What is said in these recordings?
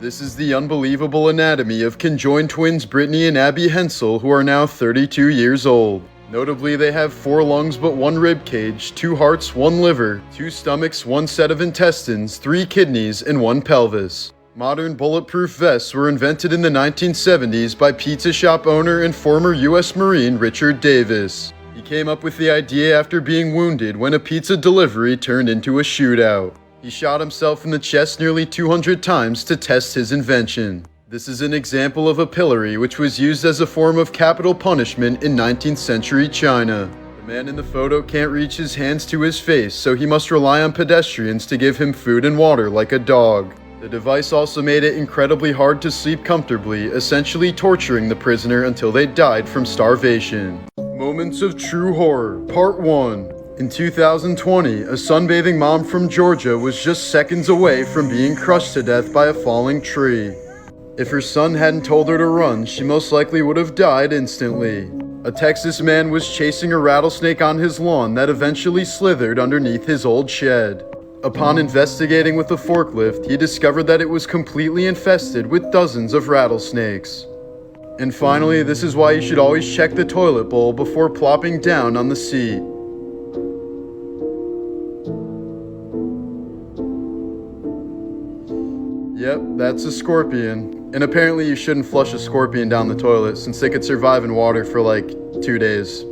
This is the unbelievable anatomy of conjoined twins Brittany and Abby Hensel, who are now 32 years old. Notably, they have 4 lungs but 1 rib cage, 2 hearts, 1 liver, 2 stomachs, 1 set of intestines, 3 kidneys, and 1 pelvis. Modern bulletproof vests were invented in the 1970s by pizza shop owner and former U.S. Marine Richard Davis. He came up with the idea after being wounded when a pizza delivery turned into a shootout. He shot himself in the chest nearly 200 times to test his invention. This is an example of a pillory which was used as a form of capital punishment in 19th century China. The man in the photo can't reach his hands to his face, so he must rely on pedestrians to give him food and water like a dog. The device also made it incredibly hard to sleep comfortably, essentially torturing the prisoner until they died from starvation. Moments of True Horror, Part 1. In 2020, a sunbathing mom from Georgia was just seconds away from being crushed to death by a falling tree. If her son hadn't told her to run, she most likely would have died instantly. A Texas man was chasing a rattlesnake on his lawn that eventually slithered underneath his old shed. Upon investigating with a forklift, he discovered that it was completely infested with dozens of rattlesnakes. And finally, this is why you should always check the toilet bowl before plopping down on the seat. Yep, that's a scorpion. And apparently you shouldn't flush a scorpion down the toilet since they could survive in water for like 2 days.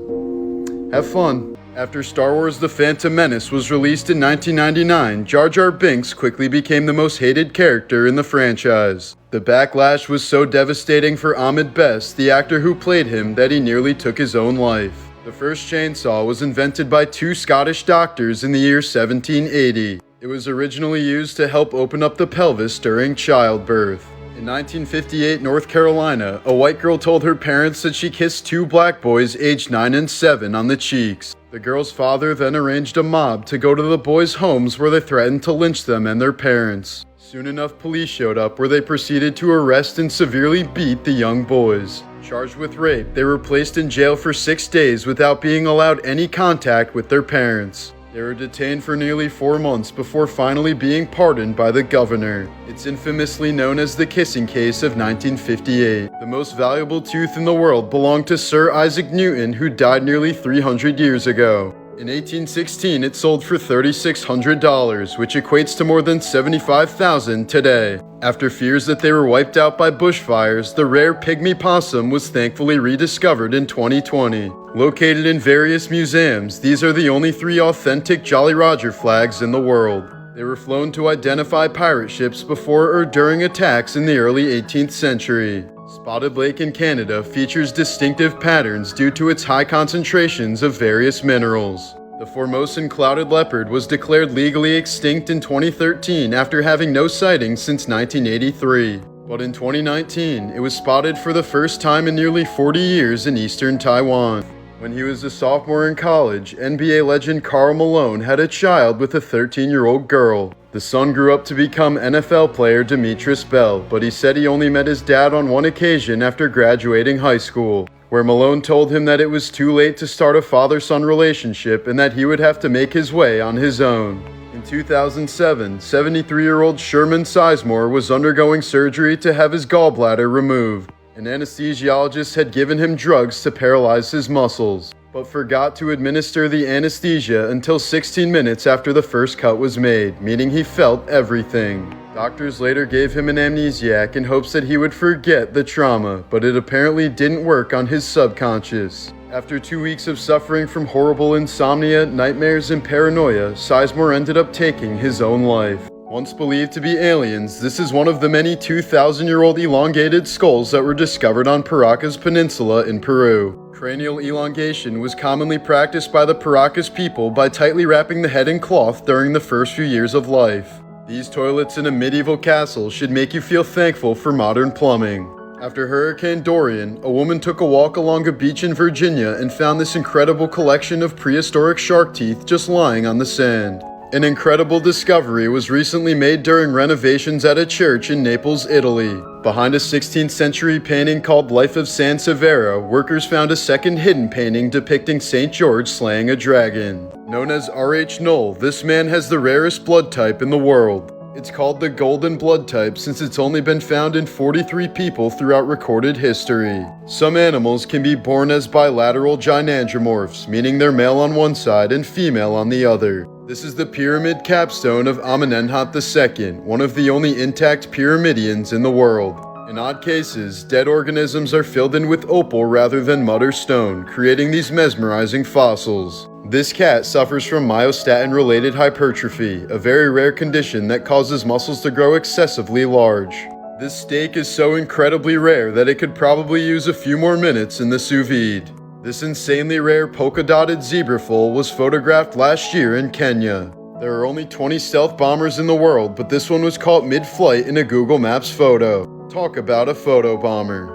Have fun. After Star Wars The Phantom Menace was released in 1999, Jar Jar Binks quickly became the most hated character in the franchise. The backlash was so devastating for Ahmed Best, the actor who played him, that he nearly took his own life. The first chainsaw was invented by 2 Scottish doctors in the year 1780. It was originally used to help open up the pelvis during childbirth. In 1958, North Carolina, a white girl told her parents that she kissed 2 black boys aged 9 and 7 on the cheeks. The girl's father then arranged a mob to go to the boys' homes where they threatened to lynch them and their parents. Soon enough, police showed up where they proceeded to arrest and severely beat the young boys. Charged with rape, they were placed in jail for 6 days without being allowed any contact with their parents. They were detained for nearly 4 months before finally being pardoned by the governor. It's infamously known as the kissing case of 1958. The most valuable tooth in the world belonged to Sir Isaac Newton, who died nearly 300 years ago. In 1816, it sold for $3,600, which equates to more than $75,000 today. After fears that they were wiped out by bushfires, the rare pygmy possum was thankfully rediscovered in 2020. Located in various museums, these are the only 3 authentic Jolly Roger flags in the world. They were flown to identify pirate ships before or during attacks in the early 18th century. Spotted Lake in Canada features distinctive patterns due to its high concentrations of various minerals. The Formosan clouded leopard was declared legally extinct in 2013 after having no sightings since 1983. But in 2019, it was spotted for the first time in nearly 40 years in eastern Taiwan. When he was a sophomore in college, NBA legend Karl Malone had a child with a 13-year-old girl. The son grew up to become NFL player Demetrius Bell, but he said he only met his dad on one occasion after graduating high school, where Malone told him that it was too late to start a father-son relationship and that he would have to make his way on his own. In 2007, 73-year-old Sherman Sizemore was undergoing surgery to have his gallbladder removed. An anesthesiologist had given him drugs to paralyze his muscles, but forgot to administer the anesthesia until 16 minutes after the first cut was made, meaning he felt everything. Doctors later gave him an amnesiac in hopes that he would forget the trauma, but it apparently didn't work on his subconscious. After 2 weeks of suffering from horrible insomnia, nightmares, and paranoia, Sizemore ended up taking his own life. Once believed to be aliens, this is one of the many 2,000-year-old elongated skulls that were discovered on Paracas Peninsula in Peru. Cranial elongation was commonly practiced by the Paracas people by tightly wrapping the head in cloth during the first few years of life. These toilets in a medieval castle should make you feel thankful for modern plumbing. After Hurricane Dorian, a woman took a walk along a beach in Virginia and found this incredible collection of prehistoric shark teeth just lying on the sand. An incredible discovery was recently made during renovations at a church in Naples, Italy. Behind a 16th century painting called Life of San Severo, workers found a second hidden painting depicting St. George slaying a dragon. Known as R.H. Knoll, this man has the rarest blood type in the world. It's called the golden blood type since it's only been found in 43 people throughout recorded history. Some animals can be born as bilateral gynandromorphs, meaning they're male on one side and female on the other. This is the pyramid capstone of Amenemhat II, one of the only intact pyramidions in the world. In odd cases, dead organisms are filled in with opal rather than mud or stone, creating these mesmerizing fossils. This cat suffers from myostatin-related hypertrophy, a very rare condition that causes muscles to grow excessively large. This steak is so incredibly rare that it could probably use a few more minutes in the sous vide. This insanely rare polka-dotted zebrafoal was photographed last year in Kenya. There are only 20 stealth bombers in the world, but this one was caught mid-flight in a Google Maps photo. Talk about a photo bomber.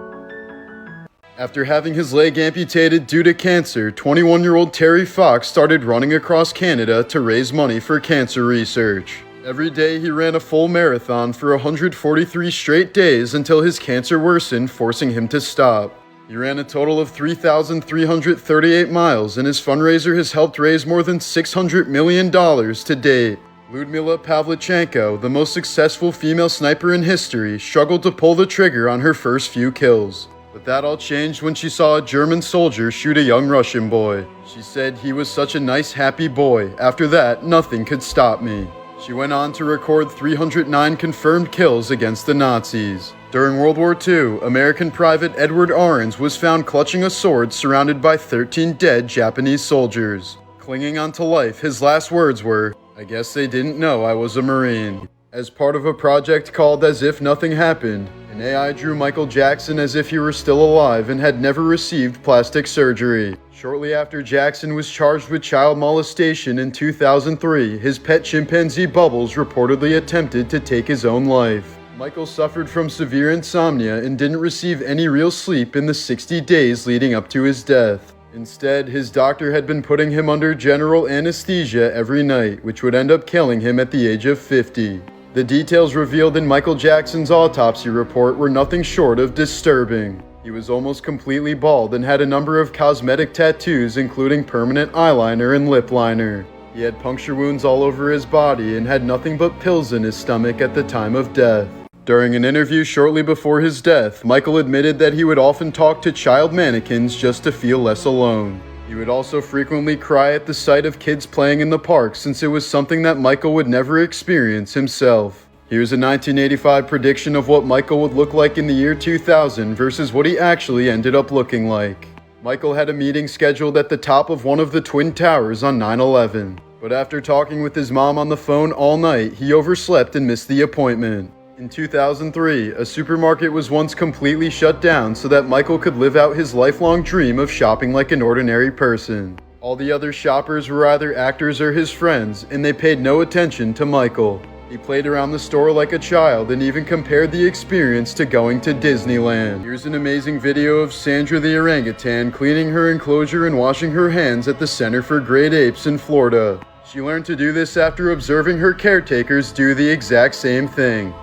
After having his leg amputated due to cancer, 21-year-old Terry Fox started running across Canada to raise money for cancer research. Every day he ran a full marathon for 143 straight days until his cancer worsened, forcing him to stop. He ran a total of 3,338 miles, and his fundraiser has helped raise more than $600 million to date. Ludmila Pavlichenko, the most successful female sniper in history, struggled to pull the trigger on her first few kills. But that all changed when she saw a German soldier shoot a young Russian boy. She said, "He was such a nice, happy boy. After that, nothing could stop me." She went on to record 309 confirmed kills against the Nazis. During World War II, American Private Edward Ahrens was found clutching a sword surrounded by 13 dead Japanese soldiers. Clinging onto life, his last words were, "I guess they didn't know I was a Marine." As part of a project called As If Nothing Happened, an AI drew Michael Jackson as if he were still alive and had never received plastic surgery. Shortly after Jackson was charged with child molestation in 2003, his pet chimpanzee Bubbles reportedly attempted to take his own life. Michael suffered from severe insomnia and didn't receive any real sleep in the 60 days leading up to his death. Instead, his doctor had been putting him under general anesthesia every night, which would end up killing him at the age of 50. The details revealed in Michael Jackson's autopsy report were nothing short of disturbing. He was almost completely bald and had a number of cosmetic tattoos, including permanent eyeliner and lip liner. He had puncture wounds all over his body and had nothing but pills in his stomach at the time of death. During an interview shortly before his death, Michael admitted that he would often talk to child mannequins just to feel less alone. He would also frequently cry at the sight of kids playing in the park, since it was something that Michael would never experience himself. Here's a 1985 prediction of what Michael would look like in the year 2000 versus what he actually ended up looking like. Michael had a meeting scheduled at the top of one of the Twin Towers on 9/11. But after talking with his mom on the phone all night, he overslept and missed the appointment. In 2003, a supermarket was once completely shut down so that Michael could live out his lifelong dream of shopping like an ordinary person. All the other shoppers were either actors or his friends, and they paid no attention to Michael. He played around the store like a child and even compared the experience to going to Disneyland. Here's an amazing video of Sandra the orangutan cleaning her enclosure and washing her hands at the Center for Great Apes in Florida. She learned to do this after observing her caretakers do the exact same thing.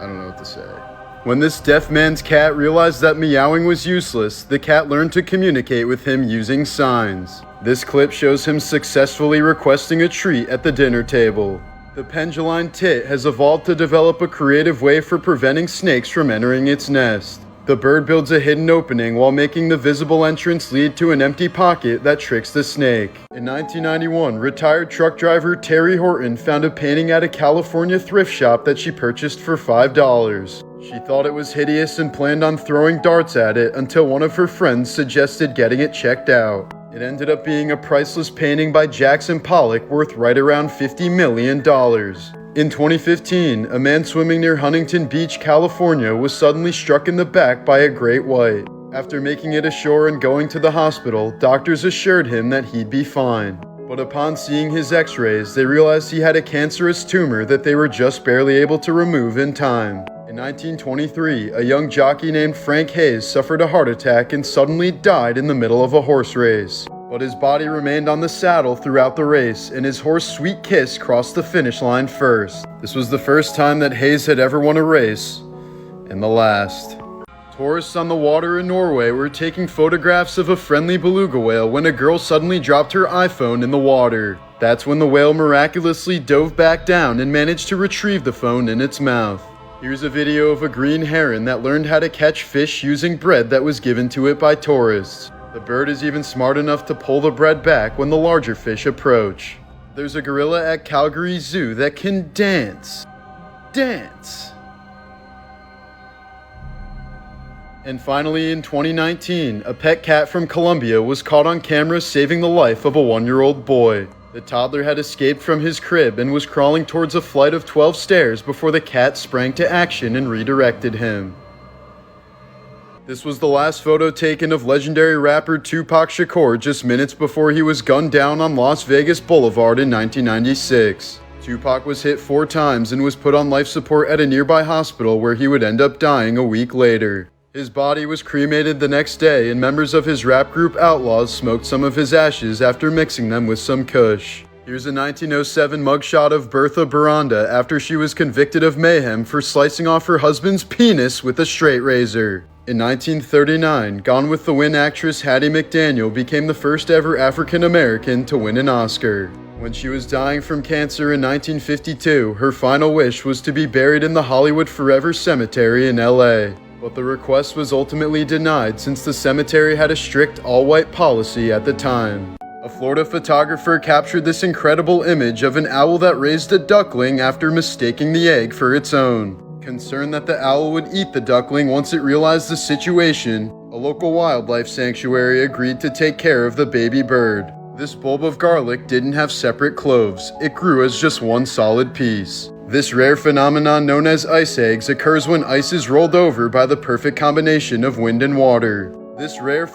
I don't know what to say. When this deaf man's cat realized that meowing was useless, the cat learned to communicate with him using signs. This clip shows him successfully requesting a treat at the dinner table. The penduline tit has evolved to develop a creative way for preventing snakes from entering its nest. The bird builds a hidden opening while making the visible entrance lead to an empty pocket that tricks the snake. In 1991, retired truck driver Terry Horton found a painting at a California thrift shop that she purchased for $5. She thought it was hideous and planned on throwing darts at it until one of her friends suggested getting it checked out. It ended up being a priceless painting by Jackson Pollock worth right around $50 million. In 2015, a man swimming near Huntington Beach, California was suddenly struck in the back by a great white. After making it ashore and going to the hospital, doctors assured him that he'd be fine. But upon seeing his x-rays, they realized he had a cancerous tumor that they were just barely able to remove in time. In 1923, a young jockey named Frank Hayes suffered a heart attack and suddenly died in the middle of a horse race. But his body remained on the saddle throughout the race, and his horse Sweet Kiss crossed the finish line first. This was the first time that Hayes had ever won a race, and the last. Tourists on the water in Norway were taking photographs of a friendly beluga whale when a girl suddenly dropped her iPhone in the water. That's when the whale miraculously dove back down and managed to retrieve the phone in its mouth. Here's a video of a green heron that learned how to catch fish using bread that was given to it by tourists. The bird is even smart enough to pull the bread back when the larger fish approach. There's a gorilla at Calgary Zoo that can dance. Dance! And finally, in 2019, a pet cat from Colombia was caught on camera saving the life of a 1-year-old boy. The toddler had escaped from his crib and was crawling towards a flight of 12 stairs before the cat sprang to action and redirected him. This was the last photo taken of legendary rapper Tupac Shakur just minutes before he was gunned down on Las Vegas Boulevard in 1996. Tupac was hit 4 times and was put on life support at a nearby hospital where he would end up dying a week later. His body was cremated the next day, and members of his rap group Outlaws smoked some of his ashes after mixing them with some kush. Here's a 1907 mugshot of Bertha Baranda after she was convicted of mayhem for slicing off her husband's penis with a straight razor. In 1939, Gone with the Wind actress Hattie McDaniel became the first ever African American to win an Oscar. When she was dying from cancer in 1952, her final wish was to be buried in the Hollywood Forever Cemetery in LA. But the request was ultimately denied since the cemetery had a strict all-white policy at the time. A Florida photographer captured this incredible image of an owl that raised a duckling after mistaking the egg for its own. Concerned that the owl would eat the duckling once it realized the situation, a local wildlife sanctuary agreed to take care of the baby bird. This bulb of garlic didn't have separate cloves, it grew as just one solid piece. This rare phenomenon known as ice eggs occurs when ice is rolled over by the perfect combination of wind and water. This rare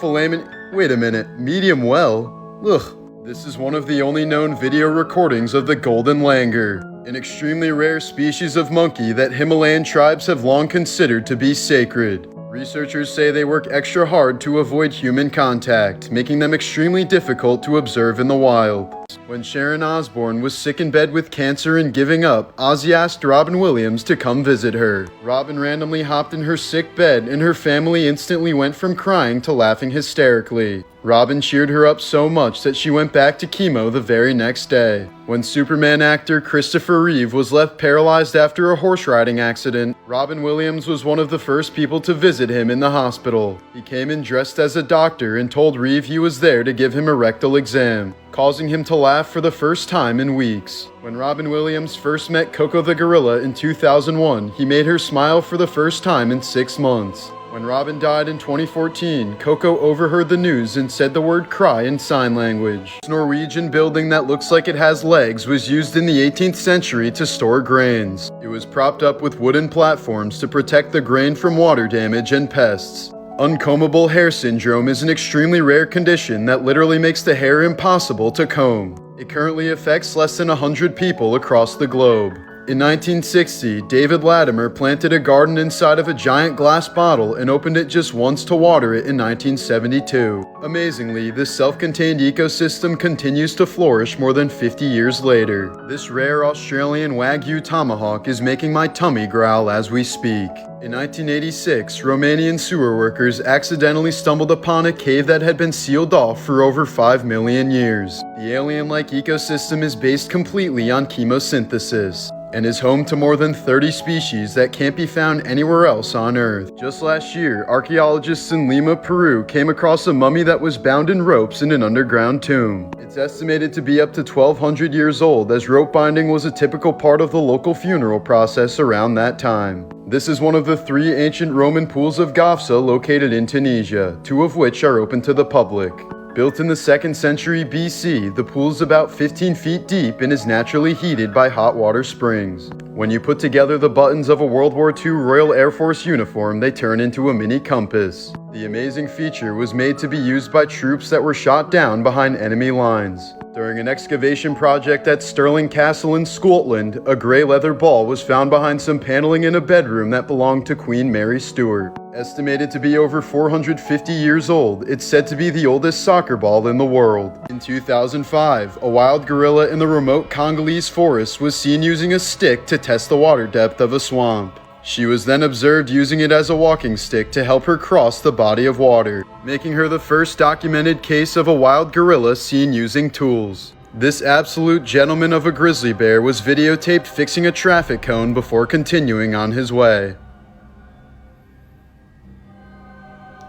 medium well? Ugh. This is one of the only known video recordings of the golden langur, an extremely rare species of monkey that Himalayan tribes have long considered to be sacred. Researchers say they work extra hard to avoid human contact, making them extremely difficult to observe in the wild. When Sharon Osbourne was sick in bed with cancer and giving up, Ozzy asked Robin Williams to come visit her. Robin randomly hopped in her sick bed, and her family instantly went from crying to laughing hysterically. Robin cheered her up so much that she went back to chemo the very next day. When Superman actor Christopher Reeve was left paralyzed after a horse riding accident, Robin Williams was one of the first people to visit him in the hospital. He came in dressed as a doctor and told Reeve he was there to give him a rectal exam, causing him to laugh for the first time in weeks. When Robin Williams first met Coco the gorilla in 2001, he made her smile for the first time in 6 months. When Robin died in 2014, Coco overheard the news and said the word cry in sign language. This Norwegian building that looks like it has legs was used in the 18th century to store grains. It was propped up with wooden platforms to protect the grain from water damage and pests. Uncombable hair syndrome is an extremely rare condition that literally makes the hair impossible to comb. It currently affects less than 100 people across the globe. In 1960, David Latimer planted a garden inside of a giant glass bottle and opened it just once to water it in 1972. Amazingly, this self-contained ecosystem continues to flourish more than 50 years later. This rare Australian Wagyu tomahawk is making my tummy growl as we speak. In 1986, Romanian sewer workers accidentally stumbled upon a cave that had been sealed off for over 5 million years. The alien-like ecosystem is based completely on chemosynthesis and is home to more than 30 species that can't be found anywhere else on Earth. Just last year, archaeologists in Lima, Peru came across a mummy that was bound in ropes in an underground tomb. It's estimated to be up to 1,200 years old, as rope binding was a typical part of the local funeral process around that time. This is one of the 3 ancient Roman pools of Gafsa located in Tunisia, 2 of which are open to the public. Built in the 2nd century BC, the pool is about 15 feet deep and is naturally heated by hot water springs. When you put together the buttons of a World War II Royal Air Force uniform, they turn into a mini compass. The amazing feature was made to be used by troops that were shot down behind enemy lines. During an excavation project at Stirling Castle in Scotland, a grey leather ball was found behind some paneling in a bedroom that belonged to Queen Mary Stuart. Estimated to be over 450 years old, it's said to be the oldest soccer ball in the world. In 2005, a wild gorilla in the remote Congolese forest was seen using a stick to test the water depth of a swamp. She was then observed using it as a walking stick to help her cross the body of water, making her the first documented case of a wild gorilla seen using tools. This absolute gentleman of a grizzly bear was videotaped fixing a traffic cone before continuing on his way.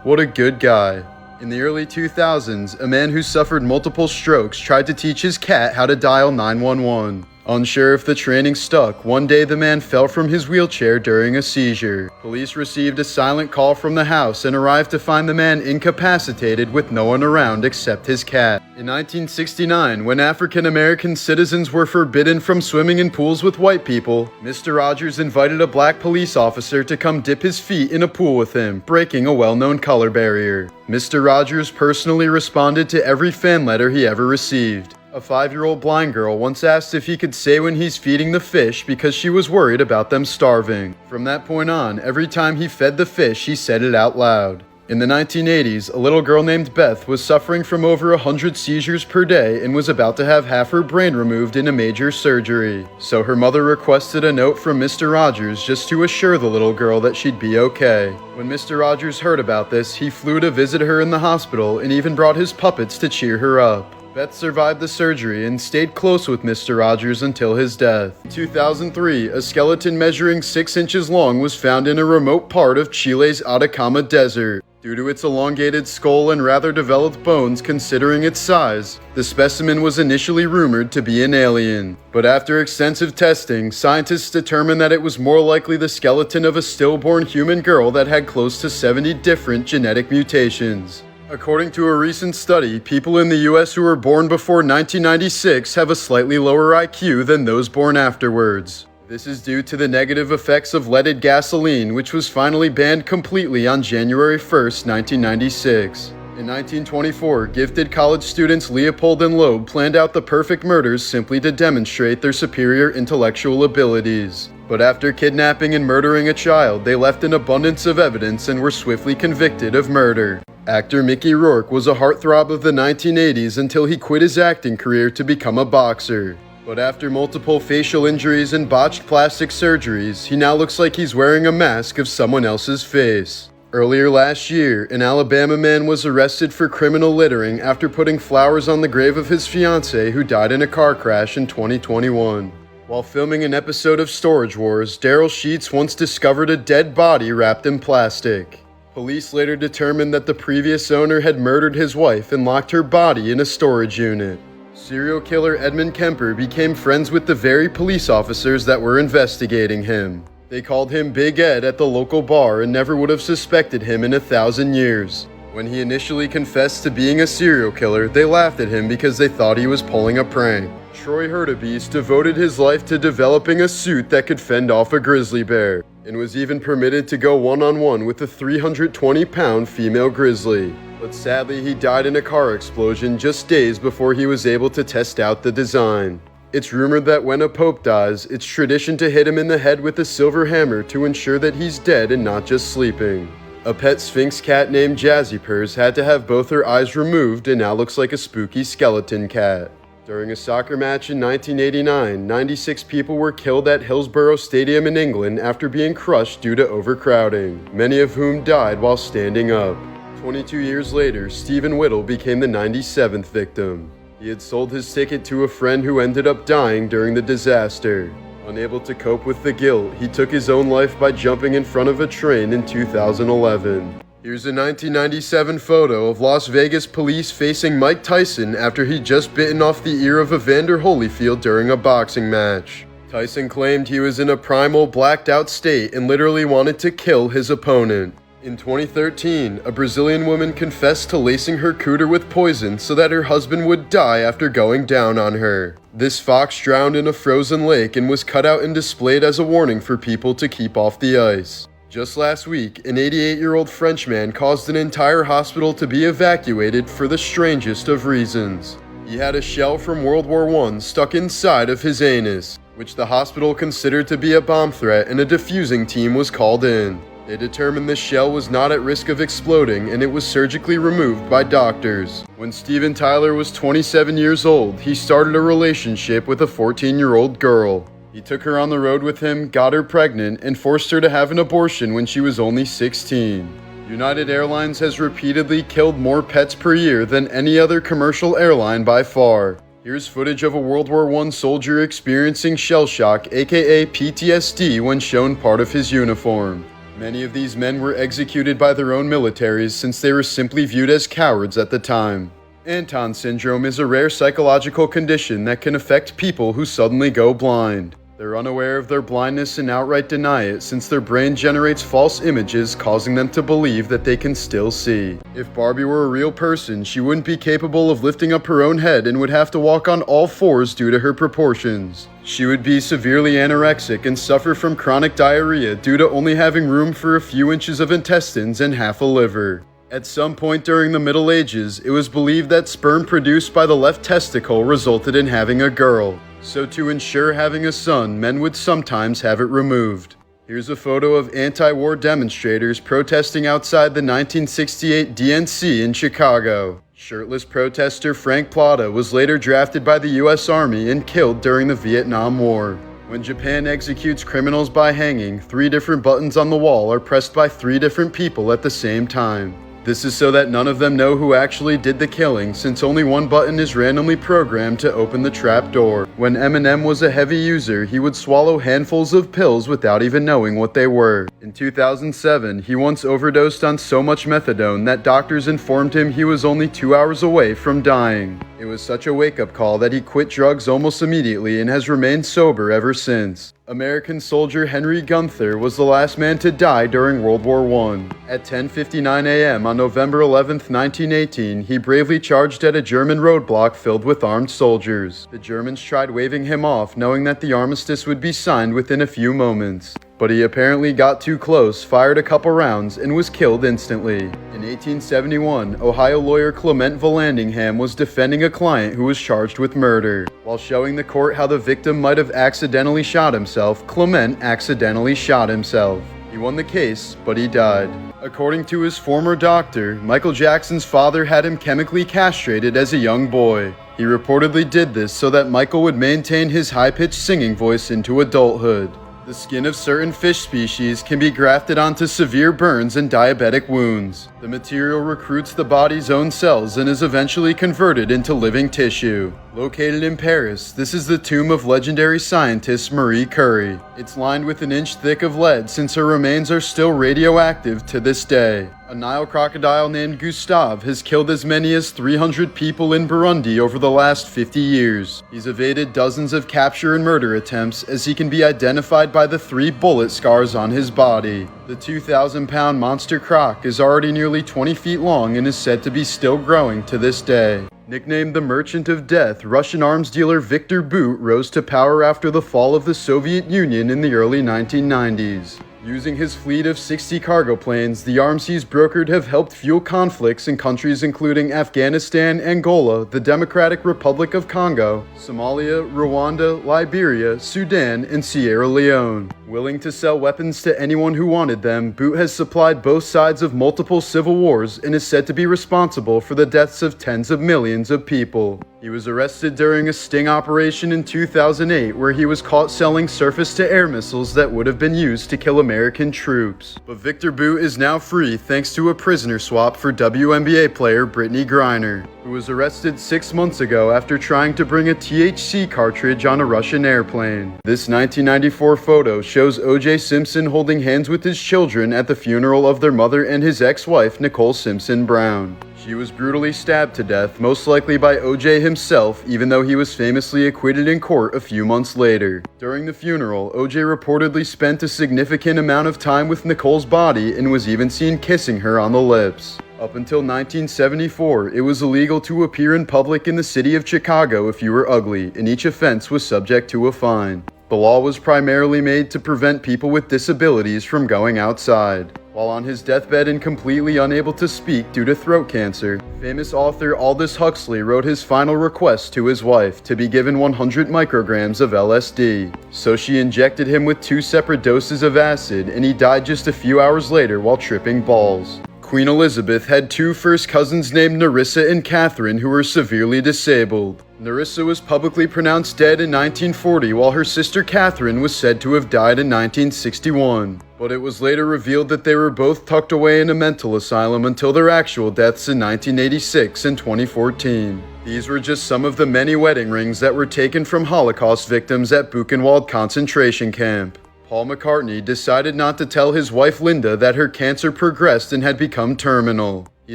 What a good guy. In the early 2000s, a man who suffered multiple strokes tried to teach his cat how to dial 911. Unsure if the training stuck, one day the man fell from his wheelchair during a seizure. Police received a silent call from the house and arrived to find the man incapacitated with no one around except his cat. In 1969, when African American citizens were forbidden from swimming in pools with white people, Mr. Rogers invited a black police officer to come dip his feet in a pool with him, breaking a well-known color barrier. Mr. Rogers personally responded to every fan letter he ever received. A 5-year-old blind girl once asked if he could say when he's feeding the fish because she was worried about them starving. From that point on, every time he fed the fish, he said it out loud. In the 1980s, a little girl named Beth was suffering from over 100 seizures per day and was about to have half her brain removed in a major surgery. So her mother requested a note from Mr. Rogers just to assure the little girl that she'd be okay. When Mr. Rogers heard about this, he flew to visit her in the hospital and even brought his puppets to cheer her up. Beth survived the surgery and stayed close with Mr. Rogers until his death. In 2003, a skeleton measuring 6 inches long was found in a remote part of Chile's Atacama Desert. Due to its elongated skull and rather developed bones considering its size, the specimen was initially rumored to be an alien. But after extensive testing, scientists determined that it was more likely the skeleton of a stillborn human girl that had close to 70 different genetic mutations. According to a recent study, people in the US who were born before 1996 have a slightly lower IQ than those born afterwards. This is due to the negative effects of leaded gasoline, which was finally banned completely on January 1st, 1996. In 1924, gifted college students Leopold and Loeb planned out the perfect murders simply to demonstrate their superior intellectual abilities. But after kidnapping and murdering a child, they left an abundance of evidence and were swiftly convicted of murder. Actor Mickey Rourke was a heartthrob of the 1980s until he quit his acting career to become a boxer. But after multiple facial injuries and botched plastic surgeries, he now looks like he's wearing a mask of someone else's face. Earlier last year, an Alabama man was arrested for criminal littering after putting flowers on the grave of his fiancée who died in a car crash in 2021. While filming an episode of Storage Wars, Daryl Sheets once discovered a dead body wrapped in plastic. Police later determined that the previous owner had murdered his wife and locked her body in a storage unit. Serial killer Edmund Kemper became friends with the very police officers that were investigating him. They called him Big Ed at the local bar and never would have suspected him in 1,000 years. When he initially confessed to being a serial killer, they laughed at him because they thought he was pulling a prank. Troy Hurtubise devoted his life to developing a suit that could fend off a grizzly bear, and was even permitted to go one-on-one with a 320-pound female grizzly. But sadly, he died in a car explosion just days before he was able to test out the design. It's rumored that when a pope dies, it's tradition to hit him in the head with a silver hammer to ensure that he's dead and not just sleeping. A pet Sphinx cat named Jazzy Purrs had to have both her eyes removed and now looks like a spooky skeleton cat. During a soccer match in 1989, 96 people were killed at Hillsborough Stadium in England after being crushed due to overcrowding, many of whom died while standing up. 22 years later, Stephen Whittle became the 97th victim. He had sold his ticket to a friend who ended up dying during the disaster. Unable to cope with the guilt, he took his own life by jumping in front of a train in 2011. Here's a 1997 photo of Las Vegas police facing Mike Tyson after he'd just bitten off the ear of Evander Holyfield during a boxing match. Tyson claimed he was in a primal, blacked-out state and literally wanted to kill his opponent. In 2013, a Brazilian woman confessed to lacing her cooter with poison so that her husband would die after going down on her. This fox drowned in a frozen lake and was cut out and displayed as a warning for people to keep off the ice. Just last week, an 88-year-old Frenchman caused an entire hospital to be evacuated for the strangest of reasons. He had a shell from World War I stuck inside of his anus, which the hospital considered to be a bomb threat, and a defusing team was called in. They determined the shell was not at risk of exploding and it was surgically removed by doctors. When Steven Tyler was 27 years old, he started a relationship with a 14-year-old girl. He took her on the road with him, got her pregnant, and forced her to have an abortion when she was only 16. United Airlines has repeatedly killed more pets per year than any other commercial airline by far. Here's footage of a World War I soldier experiencing shell shock, aka PTSD, when shown part of his uniform. Many of these men were executed by their own militaries since they were simply viewed as cowards at the time. Anton syndrome is a rare psychological condition that can affect people who suddenly go blind. They're unaware of their blindness and outright deny it since their brain generates false images causing them to believe that they can still see. If Barbie were a real person, she wouldn't be capable of lifting up her own head and would have to walk on all fours due to her proportions. She would be severely anorexic and suffer from chronic diarrhea due to only having room for a few inches of intestines and half a liver. At some point during the Middle Ages, it was believed that sperm produced by the left testicle resulted in having a girl. So to ensure having a son, men would sometimes have it removed. Here's a photo of anti-war demonstrators protesting outside the 1968 DNC in Chicago. Shirtless protester Frank Plata was later drafted by the U.S. Army and killed during the Vietnam War. When Japan executes criminals by hanging, 3 different buttons on the wall are pressed by 3 different people at the same time. This is so that none of them know who actually did the killing, since only one button is randomly programmed to open the trap door. When Eminem was a heavy user, he would swallow handfuls of pills without even knowing what they were. In 2007, he once overdosed on so much methadone that doctors informed him he was only 2 hours away from dying. It was such a wake-up call that he quit drugs almost immediately and has remained sober ever since. American soldier Henry Gunther was the last man to die during World War I. At 10:59 a.m. on November 11, 1918, he bravely charged at a German roadblock filled with armed soldiers. The Germans tried waving him off, knowing that the armistice would be signed within a few moments. But he apparently got too close, fired a couple rounds, and was killed instantly. In 1871, Ohio lawyer Clement Vallandigham was defending a client who was charged with murder. While showing the court how the victim might have accidentally shot himself, Clement accidentally shot himself. He won the case, but he died. According to his former doctor, Michael Jackson's father had him chemically castrated as a young boy. He reportedly did this so that Michael would maintain his high-pitched singing voice into adulthood. The skin of certain fish species can be grafted onto severe burns and diabetic wounds. The material recruits the body's own cells and is eventually converted into living tissue. Located in Paris, this is the tomb of legendary scientist Marie Curie. It's lined with an inch thick of lead since her remains are still radioactive to this day. A Nile crocodile named Gustave has killed as many as 300 people in Burundi over the last 50 years. He's evaded dozens of capture and murder attempts as he can be identified by the 3 bullet scars on his body. The 2,000-pound monster croc is already nearly 20 feet long and is said to be still growing to this day. Nicknamed the Merchant of Death, Russian arms dealer Victor Bout rose to power after the fall of the Soviet Union in the early 1990s. Using his fleet of 60 cargo planes, the arms he's brokered have helped fuel conflicts in countries including Afghanistan, Angola, the Democratic Republic of Congo, Somalia, Rwanda, Liberia, Sudan, and Sierra Leone. Willing to sell weapons to anyone who wanted them, Bout has supplied both sides of multiple civil wars and is said to be responsible for the deaths of tens of millions of people. He was arrested during a sting operation in 2008 where he was caught selling surface-to-air missiles that would have been used to kill American troops. But Victor Bout is now free thanks to a prisoner swap for WNBA player Brittany Griner, who was arrested 6 months ago after trying to bring a THC cartridge on a Russian airplane. This 1994 photo shows O.J. Simpson holding hands with his children at the funeral of their mother and his ex-wife Nicole Simpson Brown. She was brutally stabbed to death, most likely by O.J. himself, even though he was famously acquitted in court a few months later. During the funeral, O.J. reportedly spent a significant amount of time with Nicole's body and was even seen kissing her on the lips. Up until 1974, it was illegal to appear in public in the city of Chicago if you were ugly, and each offense was subject to a fine. The law was primarily made to prevent people with disabilities from going outside. While on his deathbed and completely unable to speak due to throat cancer, famous author Aldous Huxley wrote his final request to his wife to be given 100 micrograms of LSD. So she injected him with 2 separate doses of acid, and he died just a few hours later while tripping balls. Queen Elizabeth had two first cousins named Nerissa and Catherine who were severely disabled. Nerissa was publicly pronounced dead in 1940, while her sister Catherine was said to have died in 1961. But it was later revealed that they were both tucked away in a mental asylum until their actual deaths in 1986 and 2014. These were just some of the many wedding rings that were taken from Holocaust victims at Buchenwald concentration camp. Paul McCartney decided not to tell his wife Linda that her cancer progressed and had become terminal. He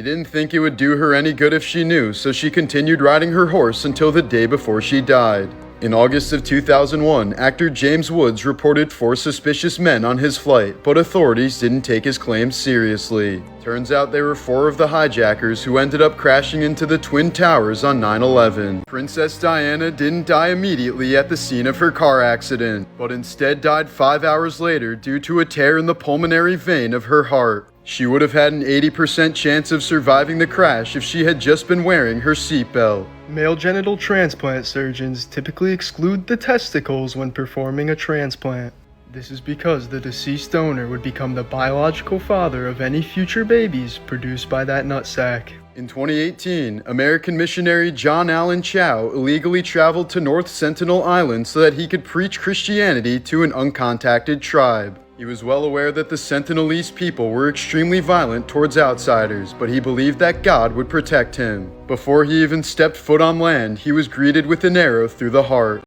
didn't think it would do her any good if she knew, so she continued riding her horse until the day before she died. In August of 2001, actor James Woods reported 4 suspicious men on his flight, but authorities didn't take his claims seriously. Turns out they were 4 of the hijackers who ended up crashing into the Twin Towers on 9/11. Princess Diana didn't die immediately at the scene of her car accident, but instead died 5 hours later due to a tear in the pulmonary vein of her heart. She would have had an 80% chance of surviving the crash if she had just been wearing her seatbelt. Male genital transplant surgeons typically exclude the testicles when performing a transplant. This is because the deceased donor would become the biological father of any future babies produced by that nutsack. In 2018, American missionary John Allen Chow illegally traveled to North Sentinel Island so that he could preach Christianity to an uncontacted tribe. He was well aware that the Sentinelese people were extremely violent towards outsiders, but he believed that God would protect him. Before he even stepped foot on land, he was greeted with an arrow through the heart.